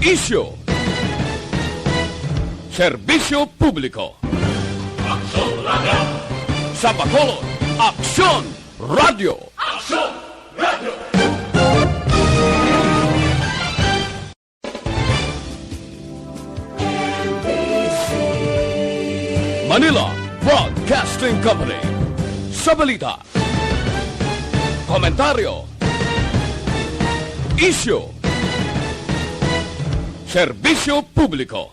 Isyu. Serbisyo publiko. Aksyon Radio! Sa Bacolod, Aksyon Radio. Aksyon Radio! Manila Broadcasting Company. Sa balita, komentaryo, isyu, serbisyo publiko.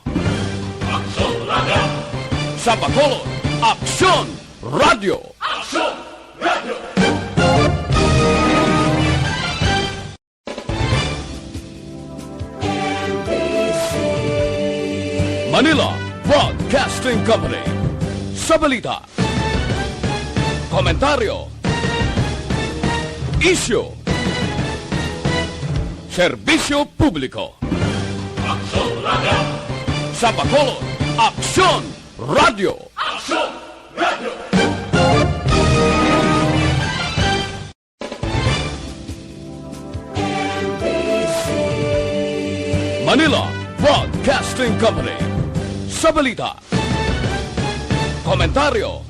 Aksyon Radio! Sa Bacolod, Aksyon Radio. Aksyon Radio! Manila Broadcasting Company. Sa balita, komentaryo, isyu, serbisyo publiko. Aksyon Radio! Sa Bacolod, Aksyon Radio. Aksyon Radio! Manila Broadcasting Company. Sa balita, komentaryo,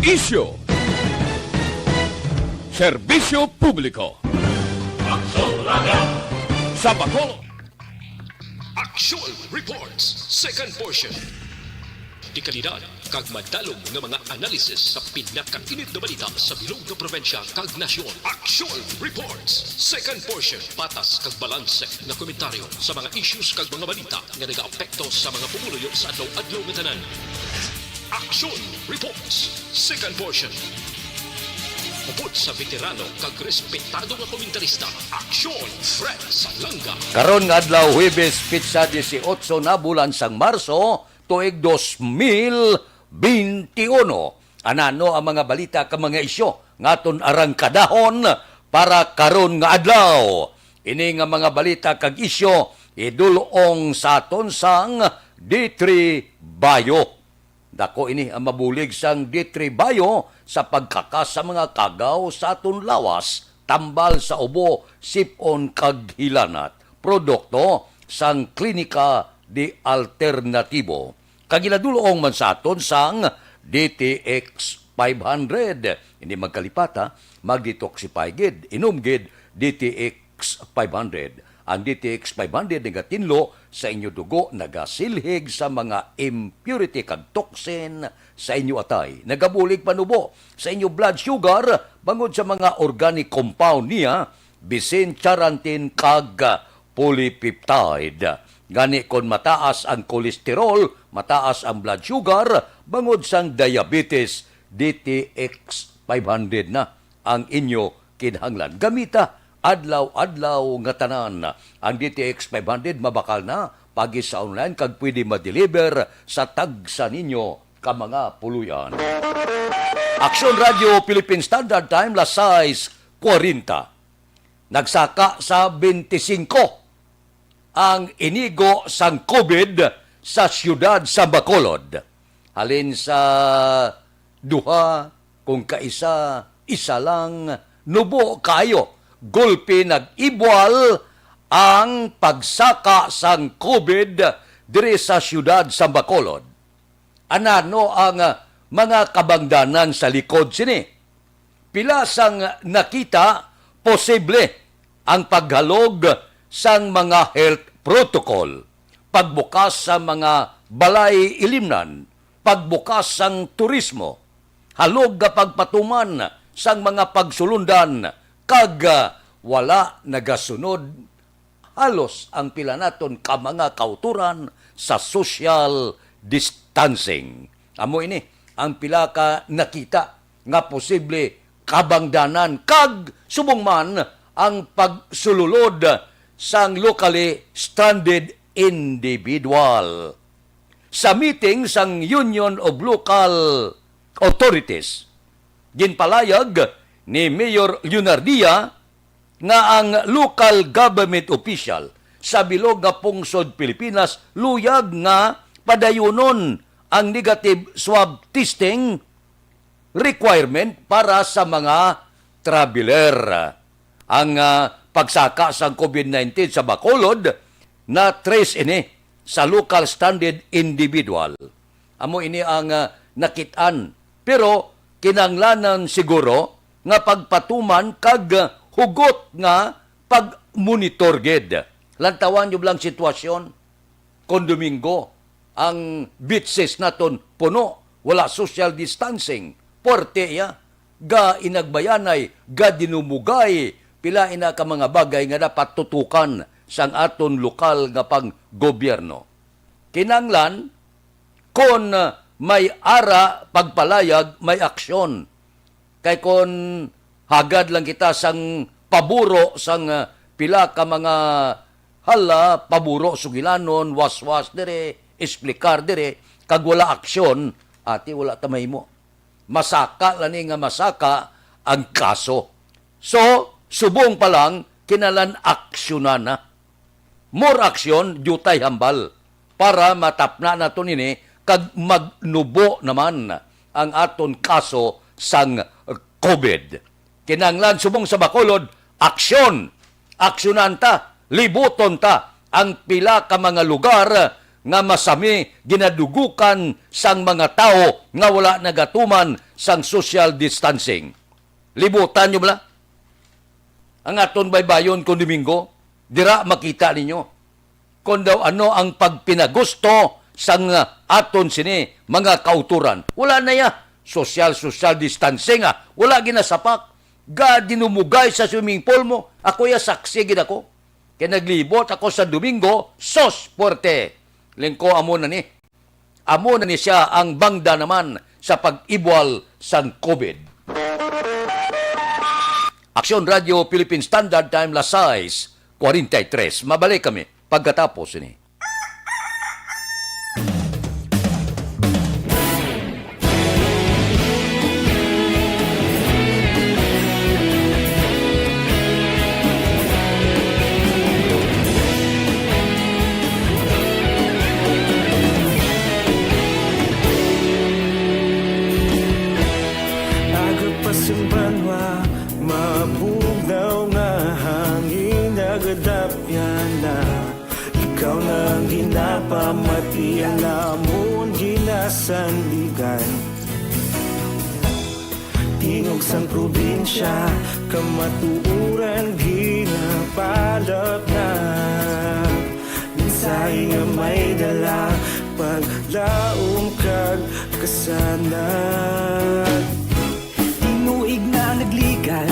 isyu, serbisyo publiko. Aksyon Radio! Sa Bacolod, Aksyon Reports, second portion. Di kalidad, kag madalong ng mga analisis sa pinakainit na balita sa bilog na probinsya kag nasyon. Aksyon Reports, second portion. Patas kag balanse na komentaryo sa mga issues kag mga balita nga nagaapekto sa mga pumuluyo sa adlaw-adlaw nga tanan. Aksyon Reports, second portion. Upod sa veterano kag respetado nga komentarista, Aksyon Fred Salanga. Karon nga adlaw Huwebes pitsa 18 na bulan sang Marso tuig 2021. Anano ang mga balita ka mga isyo ngaton arangkadahon para karon nga adlaw. Ini nga mga balita kag isyo idulong sa aton sang D3 Bayo. Dako ini ang mabulig sang D3 Bayo sa pagkakas sa mga kagaw sa aton lawas, tambal sa ubo, sipon kag hilanat. Produkto sang klinika di alternatibo. Kagiladulong man sa aton sang DTX 500. Hindi magkalipata, mag-detoxify gid, inom gid DTX 500. Ang DTX 500 nagatinlo sa inyo dugo, nagasilhig sa mga impurity kag toxin sa inyo atay. Nagabulig panubo sa inyo blood sugar bangod sa mga organic compound niya, bisin charantin kag polypeptide. Gani kon mataas ang kolesterol, mataas ang blood sugar, bangod sang diabetes, DTX 500 na ang inyo kinahanglan. Gamita adlaw-adlaw nga tanan. Ang DTX 500 mabakal na pagi sa online kag pwede ma-deliver sa tagsa ninyo ka mga puluyan. Aksyon Radio Philippine Standard Time las 6:40. Nagsaka sa 25 ang inigo sang COVID sa siyudad sa Bacolod. Halin sa duha kung kaisa, isa lang, nubo kayo. Gulpi nag-ibwal ang pagsaka sang COVID diri sa siyudad sa Bacolod. Anano ang mga kabangdanan sa likod sini? Pila sang nakita posible ang paghalog sang mga health protocol, pagbukas sa mga balay ilimnan, pagbukas sang turismo, halog nga pagpatuman sang mga pagsulundan, kag wala nagasunod halos ang pila naton ka mga kauturan sa social distancing. Amo ini ang pila ka nakita nga posible kabangdanan kag subong man ang pagsululod sang locally stranded individual. Sa meeting sang Union of Local Authorities, ginpalayag ni Mayor Leonardia nga ang local government official sa bilog nga pungsod Pilipinas luyag nga padayunon ang negative swab testing requirement para sa mga traveler. Ang pagsaka sa COVID-19 sa Bacolod na trace ini sa local stranded individual. Amo ini ang nakitaan. Pero kinanglanan siguro nga pagpatuman kag hugot nga pag-monitor gid. Lantawan nyo lang sitwasyon kung Domingo ang beaches naton puno, wala social distancing, porte ya, ga inagbayanay, ga dinumugay, pila ina ka mga bagay nga dapat tutukan sang aton lokal nga pang-gobyerno. Kinanglan, kung may ara pagpalayag, may aksyon. Kay kung hagad lang kita sang paburo sang pila ka mga hala, paburo sugilanon, waswas dire, explicar dire, kag wala aksyon, ati wala tamay mo. Masaka lani nga masaka ang kaso. So, subong pa lang, kinalan aksyonan na. More aksyon, jutay hambal. Para matapna nato nini, kag magnubo naman ang aton kaso sang COVID. Kinanglan subong sa Bacolod, aksyon! Aksyonan ta, libuton ta, ang pila ka mga lugar nga masami ginadugukan sang mga tao nga wala nagatuman sang social distancing. Libutan nyo bala? Ang aton baybayon kung Domingo, dira makita ninyo. Kung daw ano ang pagpinagusto sang aton sini mga kauturan. Wala na ya. Social distancing wala ginasapak. Ga dinumugay sa swimming pool mo. Ako ya saksi gid ako. Kaya naglibot ako sa Domingo, sos porte. Lingko amo na ni. Amo na ni siya ang bangda naman sa pag-ibwal sang COVID. Aksyon Radio Philippine Standard Time Lasais 43. Mabalik kami pagkatapos ini. Pasimbanwa, mabugnaw nga hangin nagadapyan na. Ikaw nang ginapamatian namon ginasandigan. Tingog sang probinsya, kamatuuran ginapalap na. Minsay nga may dala, paglaom kag kasanag. Tinuig na nagligan,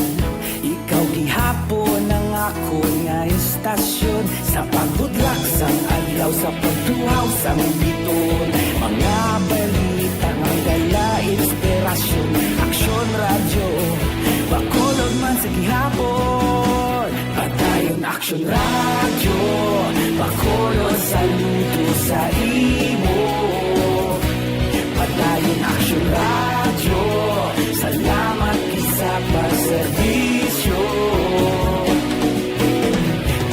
ikaw gihapon ang ako nga istasyon. Sa pagudlak sang adlaw, sa pagtuhaw sang biton. Mga balita nga dala inspirasyon. Aksyon radyo, Bacolod man sa gihapon. Padayon Aksyon radyo, Bacolod saludo sa imo. Padayon Aksyon radyo, salamat isa pagserbisyo.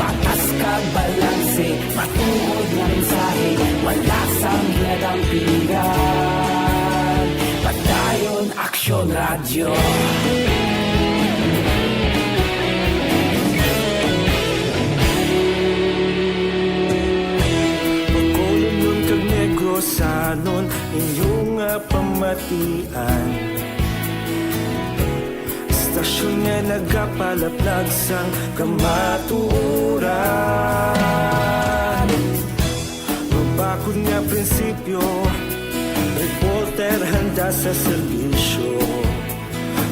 Patas kag balanse, matuod na mensahe, wala sang ginadampingan. Padayon Aksyon radyo. Bacolod nun kag Negrosanon, inyong pamatian. Istasyon nga nagapalaplag sang kamaturan. Mabakod nga prinsipyo, reporter handa sa serbisyo.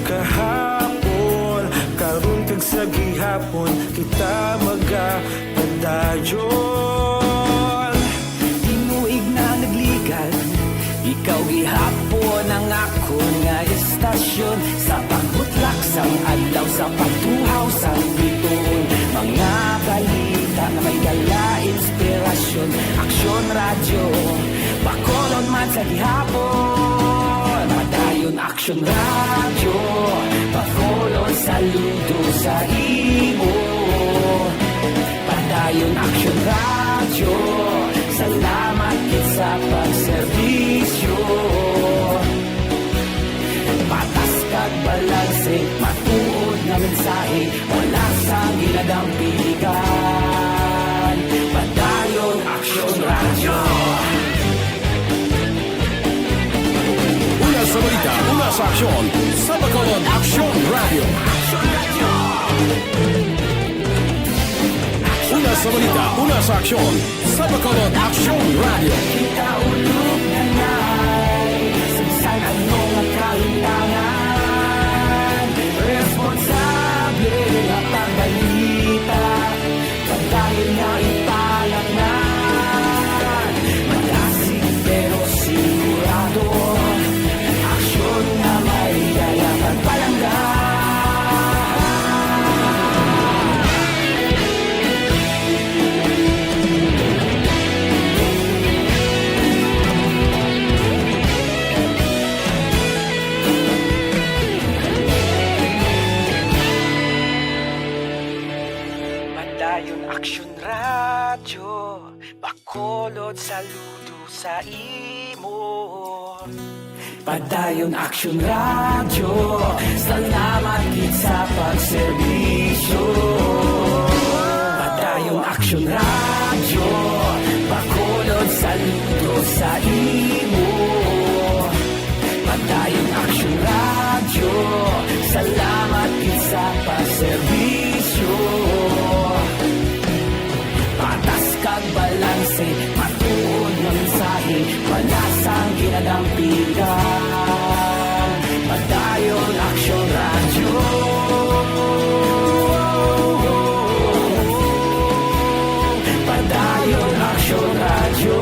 Kahapon, karon kag sa gihapon, kita magapadayon. Tinuig na nagligan, ikaw gihapon ang ako nga istasyon. Sa pagbutlak sang adlaw, sa pagtuhaw sang biton. Mga balita na may dala inspirasyon. Aksyon radyo, Bacolod man sa gihapon. Padayon Aksyon radyo, Bacolod saludo sa imo. Padayon Aksyon radyo, salamat kit sa pagserbisyo. Patas kag balanse, matuod na mensahe, wala sang ginadampingan. dapigan. Padayon Aksyon Radio. Una sa balita, una sa aksyon. Sa Bacolod, Aksyon Radio. Una sa balita, una sa aksyon. Sa Bacolod, Aksyon Radio. Kita ulog na na'y SalangaNo nga kahintangan. Responsable na pagbalita, pagdahil na ipalaknan. Malasig pero sigurado, aksyon na may dala pagpalanggan. Padayon Aksyon Radio, Bacolod saludo sa imo. Padayon Aksyon Radio, salamat gid sa pagserbisyo. Padayon Aksyon Radio, Bacolod saludo sa imo. Padayon Aksyon Radio, salamat gid sa pagserbisyo. Patas kag balanse, matuod ng mensahe, walasang ginadampigan. Padayon Aksyon Radio. Padayon Aksyon Radio.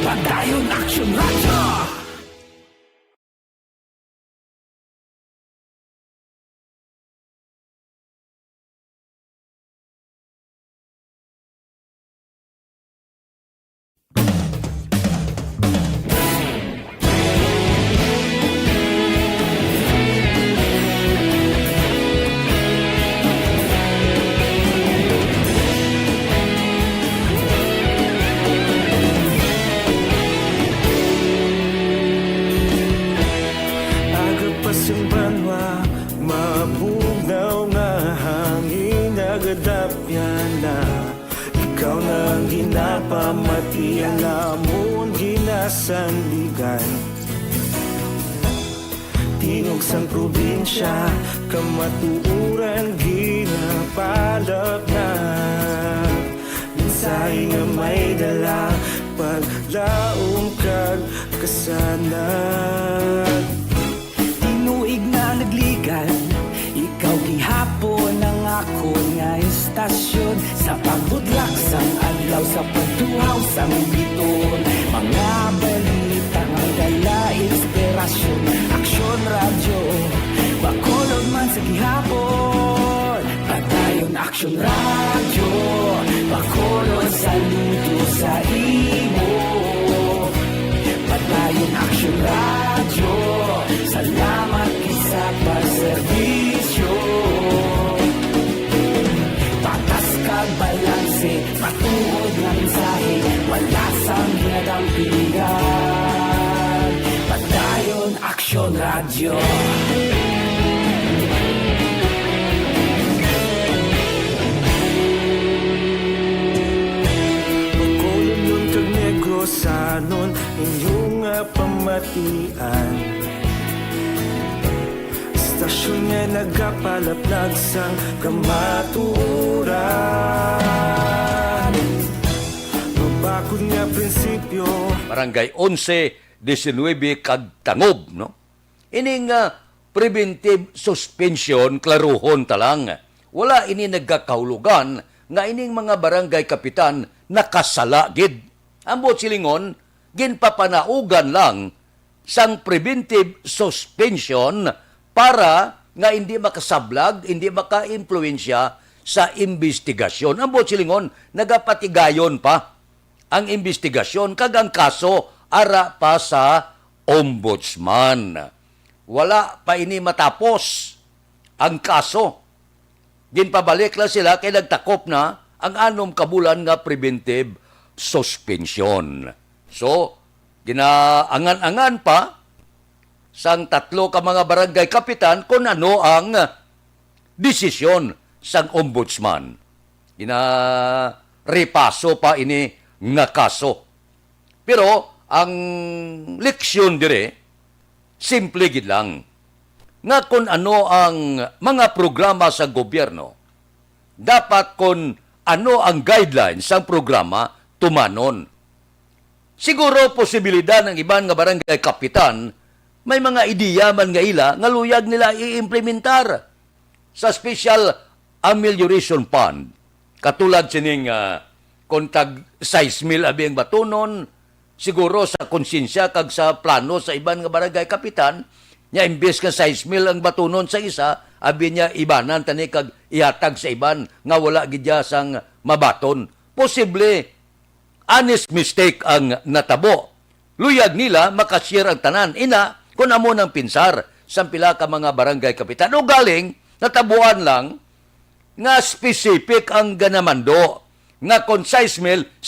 Padayon Aksyon Radio. Agapas yung banwa, mabugnaw nga hangin nagadapyan na. Ikaw na ang ginapamatian namon ginasandigan. Tingog sang probinsya, kamatuuran ginapalak na. Minsay nga may dala, paglaom kag kasanag. Tinuig na nagligan, ikaw gihapon ang ako nga istasyon. Sa pagbudlak sang adlaw, sa pagduhaw sang biton. Mga balita nga dala inspirasyon. Aksyon Radio, Bacolod man sa gihapon. Padayon Aksyon Radio, Bacolod saludo sa imo. Padayon Aksyon Radio, salamat sa pagserbisyo. Patas kag balanse, matuod ng mensahe, walasang ginadampigan. Padayon Aksyon Radio. Bacolod nun kag Negrosanon, inyong nga pamatian. Stasyon nga nagapalaplag sang kamaturan. Mabakod nga prinsipyo, Barangay 11-19 kag Tangob, no? Ining preventive suspension klaruhon talang. Wala ini nagkakahulugan nga ining mga barangay kapitan nakasala gid. Ambot silingon, ginpapanaugan lang sang preventive suspension para nga hindi makasablag, hindi maka-impluensya sa investigasyon. Ambot silingon, nagapatigayon pa ang investigasyon kag ang kaso ara pa sa ombudsman. Wala pa ini matapos ang kaso. Ginpabalik lang sila kay nagtakop na ang 6 kabulan nga preventive suspension. So, ginaangan-angan pa sang tatlo ka mga barangay kapitan kung ano ang desisyon sang ombudsman. Repaso pa ini nga kaso. Pero ang leksyon dire, simple gid lang. Nga kung ano ang mga programa sa gobyerno, dapat kung ano ang guidelines sa programa, tumanon. Siguro posibilidad ng iban nga barangay kapitan, may mga ideya man nga ila nga luyag nila i-implementar sa Special Amelioration Fund. Katulad sining kung tag 6,000 abi ang batunon, siguro sa konsensya kag sa plano sa iban nga barangay kapitan, nya imbes ka 6,000 ang batunon sa isa, abi niya ibanan tani kag ihatag sa iban nga wala gidya sang mabaton. Posible honest mistake ang natabo. Luyag nila makashare ang tanan. Ina kung amo nang pinsar sa pila ka mga barangay kapitan. O galing natabuan lang nga specific ang ganamando nga kung 6,000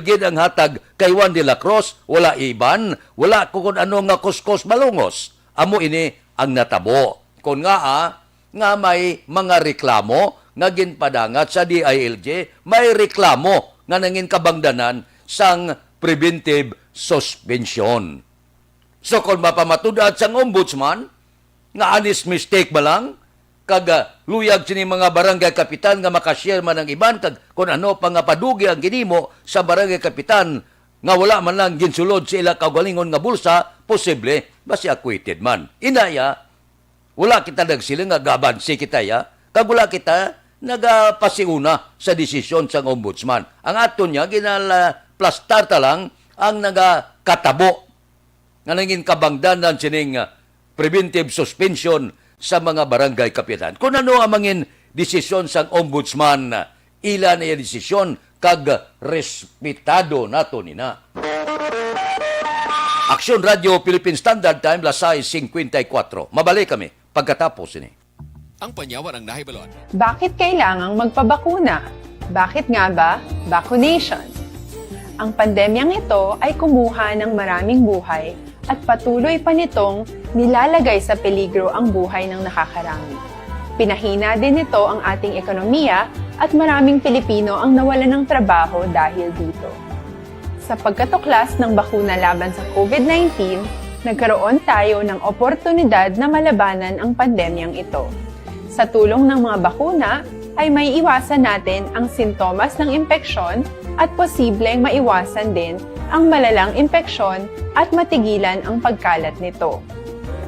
gid ang hatag kay Juan de la Cruz, wala iban, wala kung ano nga kuskos malungos. Amo ini ang natabo. Kung nga may mga reklamo nga ginpadangat sa DILG, may reklamo nga nangin kabangdanan sang preventive suspension. So kung mapamatud-at sang ombudsman, nga honest mistake ba lang, kag luyag sini mga barangay kapitan nga makashare man ang iban kag kung ano pa nga padugi ang ginimo sa barangay kapitan nga wala man lang ginsulod sa ila kaugalingon nga bulsa, posible basi acquitted man. Inaya, wala kita nagsiling nga gabansi kita ya, kag wala kita nagapasiuna sa desisyon sang ombudsman. Ang aton niya ginaplastar ta lang ang nagakatabo nga nangin kabangdanan sining preventive suspension sa mga barangay kapitan. Kung ano ang mangin desisyon sang ombudsman, ila na yung desisyon kag respetado nato nina. Aksyon Radio Philippine Standard Time, lasay 54. Mabalik kami pagkatapos ini. Ang panyawan ang nahibalon. Bakit kailangang magpabakuna? Bakit nga ba vaccination? Ang pandemyang ito ay kumuha ng maraming buhay at patuloy pa nitong nilalagay sa peligro ang buhay ng nakakarami. Pinahina din nito ang ating ekonomiya at maraming Pilipino ang nawalan ng trabaho dahil dito. Sa pagkatuklas ng bakuna laban sa COVID-19, nagkaroon tayo ng oportunidad na malabanan ang pandemyang ito. Sa tulong ng mga bakuna, ay may iwasan natin ang sintomas ng impeksyon at posibleng maiwasan din ang malalang impeksyon at matigilan ang pagkalat nito.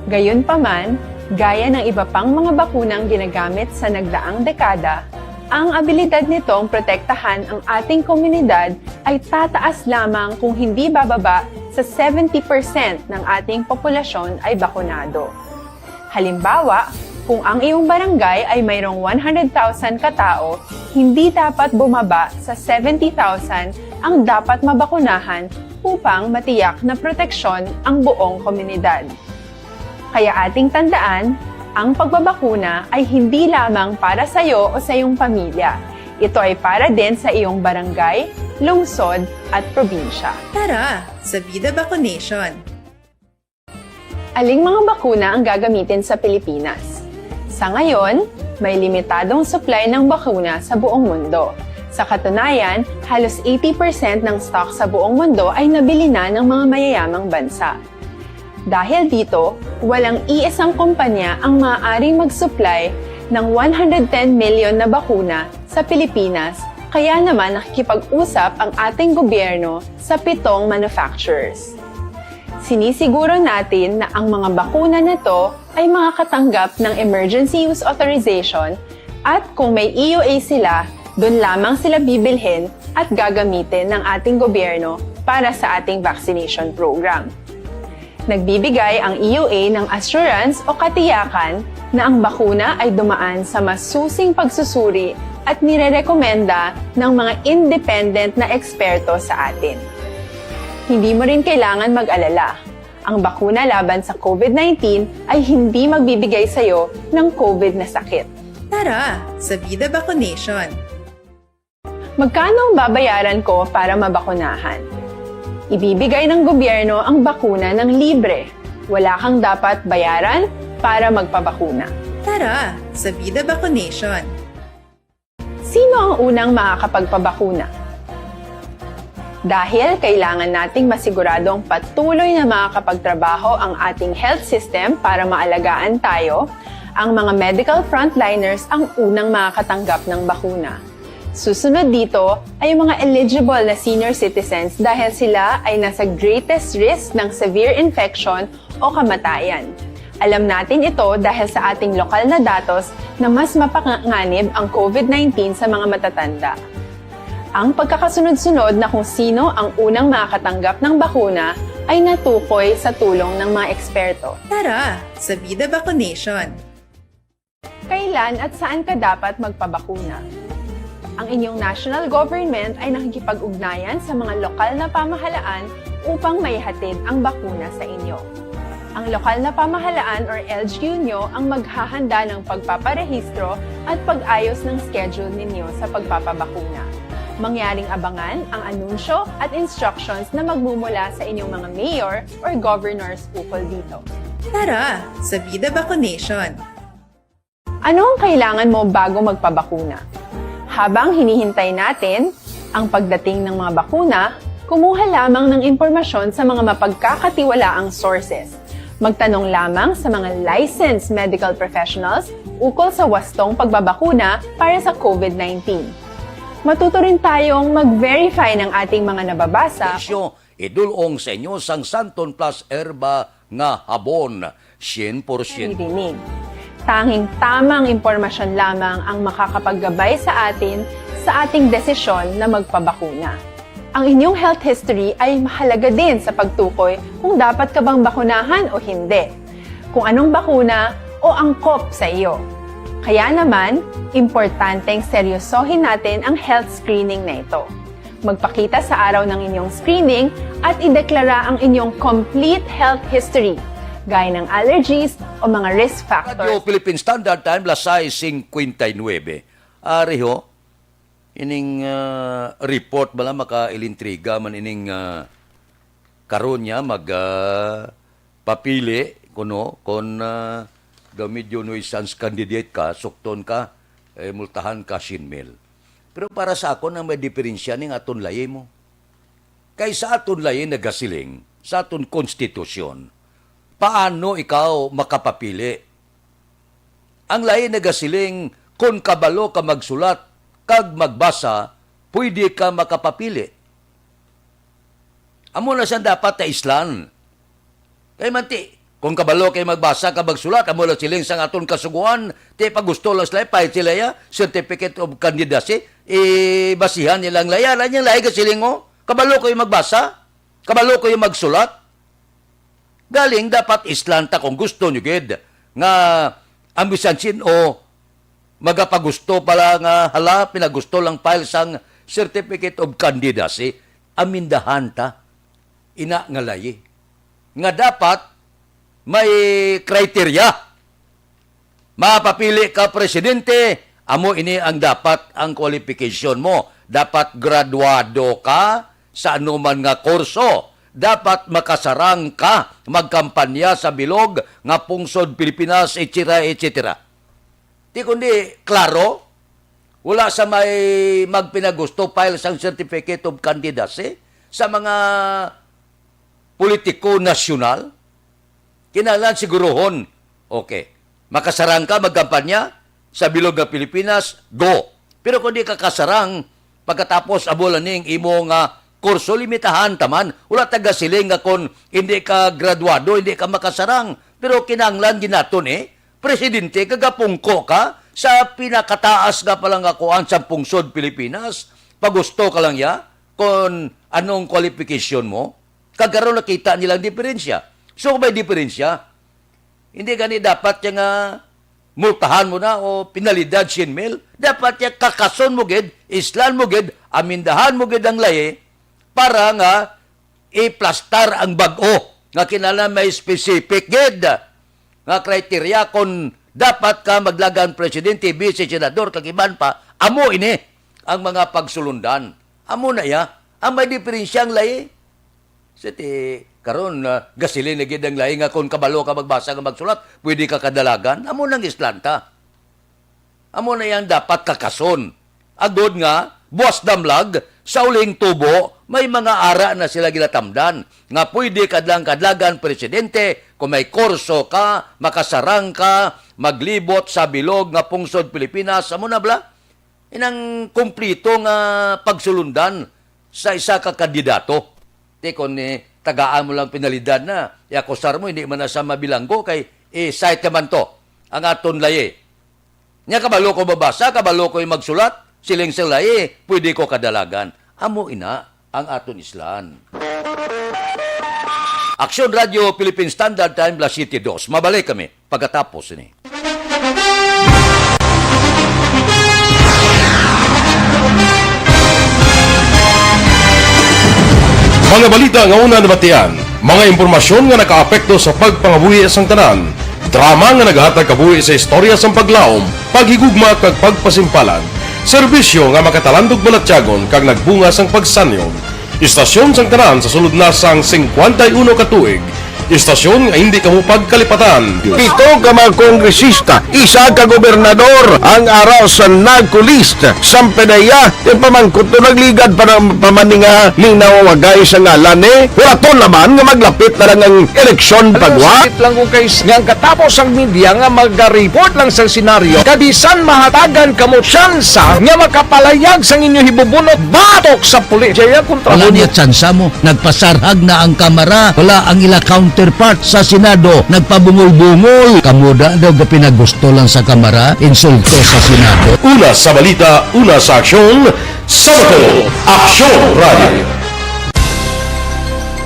Gayunpaman, gaya ng iba pang mga bakunang ginagamit sa nagdaang dekada, ang abilidad nitong protektahan ang ating komunidad ay tataas lamang kung hindi bababa sa 70% ng ating populasyon ay bakunado. Halimbawa, kung ang iyong barangay ay mayroong 100,000 katao, hindi dapat bumaba sa 70,000 ang dapat mabakunahan upang matiyak na proteksyon ang buong komunidad. Kaya ating tandaan, ang pagbabakuna ay hindi lamang para sa iyo o sa iyong pamilya. Ito ay para din sa iyong barangay, lungsod at probinsya. Tara, sa Vida Vaccination! Aling mga bakuna ang gagamitin sa Pilipinas? Sa ngayon, may limitadong supply ng bakuna sa buong mundo. Sa katunayan, halos 80% ng stock sa buong mundo ay nabili na ng mga mayayamang bansa. Dahil dito, walang iisang kumpanya ang maaaring mag-supply ng 110 million na bakuna sa Pilipinas, kaya naman nakikipag-usap ang ating gobyerno sa 7 manufacturers. Sinisiguro natin na ang mga bakuna nito ay makakatanggap ng Emergency Use Authorization at kung may EUA sila, doon lamang sila bibilhin at gagamitin ng ating gobyerno para sa ating vaccination program. Nagbibigay ang EUA ng assurance o katiyakan na ang bakuna ay dumaan sa masusing pagsusuri at nirerekomenda ng mga independent na eksperto sa atin. Hindi mo rin kailangan mag-alala. Ang bakuna laban sa COVID-19 ay hindi magbibigay sa iyo ng COVID na sakit. Tara, sa Vida Vaccination! Magkano ang babayaran ko para mabakunahan? Ibibigay ng gobyerno ang bakuna ng libre. Wala kang dapat bayaran para magpabakuna. Tara sa Vida Vaccination. Sino ang unang makakapagpabakuna? Dahil kailangan nating masiguradong patuloy na makakapagtrabaho ang ating health system para maalagaan tayo, ang mga medical frontliners ang unang makakatanggap ng bakuna. Susunod dito ay yung mga eligible na senior citizens dahil sila ay nasa greatest risk ng severe infection o kamatayan. Alam natin ito dahil sa ating lokal na datos na mas mapanganib ang COVID-19 sa mga matatanda. Ang pagkakasunod-sunod na kung sino ang unang makakatanggap ng bakuna ay natukoy sa tulong ng mga eksperto. Tara sa Vida Vaccination. Kailan at saan ka dapat magpabakuna? Ang inyong national government ay nakikipag-ugnayan sa mga lokal na pamahalaan upang maihatid ang bakuna sa inyo. Ang lokal na pamahalaan or LGU nyo ang maghahanda ng pagpaparehistro at pag-ayos ng schedule ninyo sa pagpapabakuna. Mangyaring abangan ang anunsyo at instructions na magmumula sa inyong mga mayor or governors ukol dito. Tara sa Vida Vaccination. Ano ang kailangan mo bago magpabakuna? Habang hinihintay natin ang pagdating ng mga bakuna, kumuha lamang ng impormasyon sa mga mapagkakatiwalaang sources. Magtanong lamang sa mga licensed medical professionals ukol sa wastong pagbabakuna para sa COVID-19. Matuto rin tayong mag-verify ng ating mga nababasa. Presyo, idulong sa inyo sang Santon Plus Herba nga habon, 100%. Dinig. Tanging tamang impormasyon lamang ang makakapaggabay sa atin sa ating desisyon na magpabakuna. Ang inyong health history ay mahalaga din sa pagtukoy kung dapat ka bang bakunahan o hindi, kung anong bakuna o angkop sa iyo. Kaya naman, importanteng seryosohin natin ang health screening na ito. Magpakita sa araw ng inyong screening at ideklara ang inyong complete health history, gaya ng allergies o mga risk factors. Radio Philippine Standard Time, lasay 59. Ariho, ining report bala makailintriga man ining karon niya papili kuno kon daw medyo nuisance candidate ka, sukton ka, multahan ka 100,000. Pero para sa ako, may diferensya ning aton laye mo. Kay sa aton laye nagasiling, sa aton konstitusyon, paano ikaw makapapili? Ang laye nagasiling, kung kabalo ka magsulat, kag magbasa, pwede ka makapapili. Amo na siya dapat na islan. Kay manti, kung kabalo kay magbasa ka magsulat, amo lang siling sang aton kasuguan, ti pagusto lang sila, pahit sila ya, certificate of candidacy, basihan nilang laya, lang yung laya ka siling mo, kabalo kayo magbasa, kabalo kayo magsulat. Galing dapat islanta kung gusto nyo gid, nga ambisansin o magapagusto pala nga hala, pinagusto lang file sang certificate of candidacy, amindahan ta, ina nga layi. Nga dapat, may kriteria. Mapapili ka presidente, amo ini ang dapat ang qualification mo. Dapat graduado ka sa anuman nga kurso. Dapat makasarang ka magkampanya sa bilog nga pungsod Pilipinas, etc. etc. Di kundi, klaro, wala sa may magpinagusto file sang certificate of candidacy sa mga politiko nasyonal. Kinahanglan siguruhon, okay, makasarang ka magkampanya sa bilog ng Pilipinas, go. Pero kung di ka kasarang, pagkatapos abulan ning imo nga kurso, limitahan taman, wala taga-siling nga kung hindi ka graduado, hindi ka makasarang. Pero kinahanglan ginaton presidente, kagapungko ka sa pinakataas nga palang akuan sa pungsod Pilipinas. Pagusto ka lang ya, kung anong qualification mo, kagaroon nakita nilang diferensya. So, kung may diferensya, hindi gani dapat yung multahan mo na o pinalidad 100,000. Dapat yung kakason mo gid, islan mo gid, amindahan mo gid ang laye para nga i-plastar ang bag-o nga kinala may specific gid nga kriteria kung dapat ka maglagan presidente, vice, senador, kagiban pa, amo ini ang mga pagsulundan. Amo na ya, ang may diferensya ang laye. Siti, karon gasilin na gid ang lahi nga kung kabalo ka magbasa nga magsulat, pwede ka kadalagan. Amo nang islanta. Amo na yan dapat kakason. Agod nga, buwas damlag, sa uling tubo, may mga ara na sila ginatamdan. Nga pwede kadlagan presidente, kung may kurso ka, makasarang ka, maglibot sa bilog nga pungsod Pilipinas, amo na bla? Inang kumplito nga pagsulundan sa isa ka kandidato. Te kon tagaan mo lang penalidad na, iakusar mo, hindi man na sa mabilanggo, kay site naman to, ang aton laye. Nya kabalo ko babasa, kabalo ko magsulat, siling sa laye, pwede ko kadalagan. Amo ina ang aton islan. Aksyon Radio Philippine Standard Time, La City 2. Mabalik kami pagkatapos ini. Mga balita nga una nabatian, mga impormasyon nga nakaapekto sa pagpangabuhi sang tanan, drama nga naghatag kabuhi sa istorya sang paglaom, paghigugma kag pagpasimpalan, serbisyo nga makatalandog balatyagon kag nagbunga sang pagsanyon, istasyon sang tanan sa sulod na sang 51 ka tuig, istasyon nga hindi kamupag kalipatan. 7 ka mga kongresista, 1 ka gobernador ang araw sa nagkulist sampedaya ti pamangkot to nagligad para pamaninga ning nawagay sa ngalan wala to naman nga maglapit na lang ang eleksyon pagwa. Sakit lang kung kayo nga katapos ang media nga mag-report lang sa senaryo kabisan mahatagan kamo tsansa nga makapalayag sa inyo hibubunot batok sa pulis. Jaya kontra Wala niya tsansa mo. Nagpasarhag na ang kamera. Wala ang ila counterpart sa Senado. Nagpabungol-bungol. Kamuda daw ga pinagusto lang sa kamera. Insulto sa Senado. Una sa balita, una sa aksyon, Sabado, Aksyon Radio.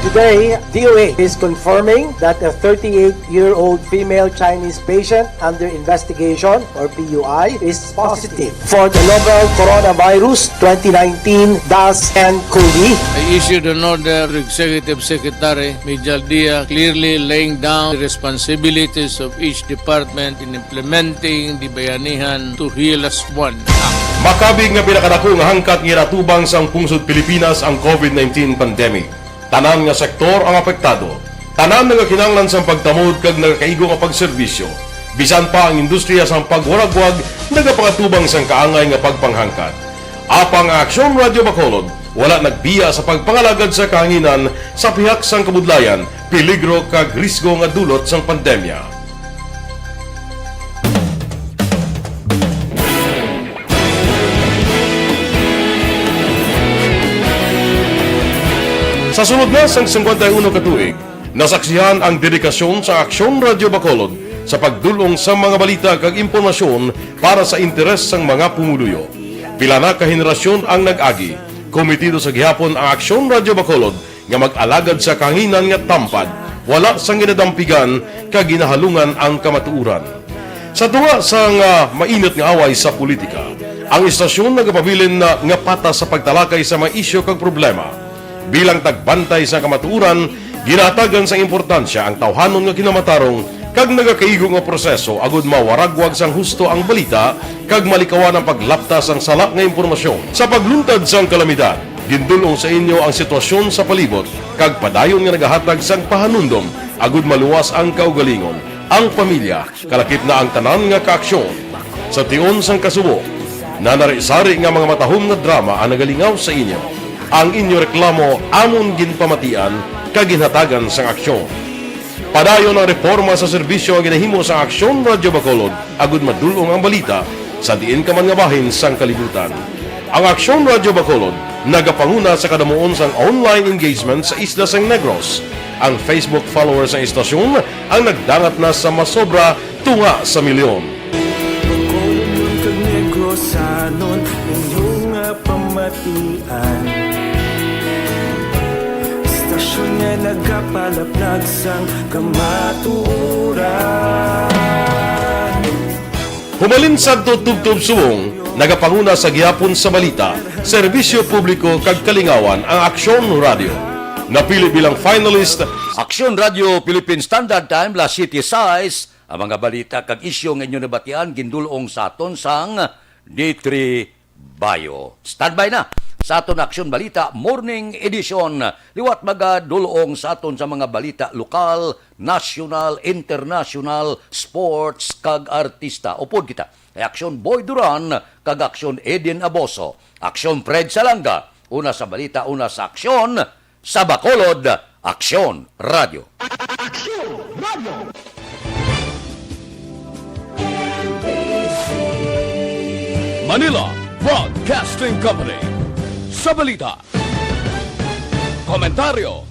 Today, DOA is confirming that a 38-year-old female Chinese patient under investigation, or PUI, is positive for the novel coronavirus 2019-10-CoV. I issued an order to Executive Secretary Major Dia clearly laying down the responsibilities of each department in implementing the Bayanihan to Heal as One Act. Makabig nga pinakadako nga hangkat nga natubang sang pungsod Pilipinas ang COVID-19 pandemic. Tanan nga sektor ang apektado. Tanan nga kinahanglan sang pagtamod kag nagakaigo nga pagserbisyo. Bisan pa ang industriya sang pagwaragwag nagapangatubang sang kaangay nga pagpanghangkat. Apang Aksyon Radio Bacolod wala nagbiya sa pagpangalagad sa kahanginan sa pihak sang kabudlayan, peligro kag risgo nga dulot sang pandemya. Sa sunod na sang 51 ka tuig, nasaksihan ang dedikasyon sa Aksyon Radio Bacolod sa pagdulong sa mga balita kag impormasyon para sa interes sang mga pumuluyo. Pila na ka henerasyon ang nag-agi, komitido sa gihapon ang Aksyon Radio Bacolod nga mag-alagad sa kahanginan nga tampad, wala sang ginadampigan kag ginahalungan ang kamatuuran. Sa tunga sang mainit nga away sa politika, ang istasyon nagapabilin na nga patas sa pagtalakay sa mga isyu kag problema. Bilang tagbantay sa kamatuuran, ginatagan sa importansya ang tawhanon nga kinamatarong kag nagakaigo nga proseso agud mawaragwag sang husto ang balita kag malikawan ang paglaptas ang sala nga impormasyon. Sa pagluntad sang kalamidad, gindulong sa inyo ang sitwasyon sa palibot kag padayon nga nagahatag sang pahanundom agud maluwas ang kaugalingon, ang pamilya, kalakip na ang tanan nga kaaksyon. Sa tion sang kasubo, nanari-sari nga mga matahom nga drama ang nagalingaw sa inyo. Ang inyo reklamo amon ginpamatian kaginhatagan sang aksyon. Padayon ang reforma sa serbisyo ang ginahimo sa Aksyon Radio Bacolod agud madulong ang balita sa diin ka man nga bahin sang kalibutan. Ang Aksyon Radio Bacolod nagapanguna sa kadamuon sang online engagement sa isla sang Negros. Ang Facebook followers sa istasyon ang nagdangat na sa masobra tunga sa milyon. Bacolod kag Negros anon inyong pamatian. Istasyon nga nagapalaplag sang kamaturan. Humalin sa tutubtub subong, nagapanguna sa gihapon sa balita, serbisyo publiko kag kalingawan ang Aksyon Radio. Napili bilang finalist, Aksyon Radio Philippine Standard Time, La City Size, ang mga balita kag isyu nga inyo nabatian gindulong sa aton sang D3 Bayo. Standby na sa aton Aksyon Balita Morning Edition. Liwat magadulong sa aton sa mga balita lokal, national, international, sports kag artista. Upod kita. Aksyon Boy Duran kag Aksyon Edin Aboso. Aksyon Fred Salanga. Una sa balita, una sa aksyon. Sa Bacolod, Aksyon Radio. Manila Broadcasting Company. Sa balita. Komentaryo,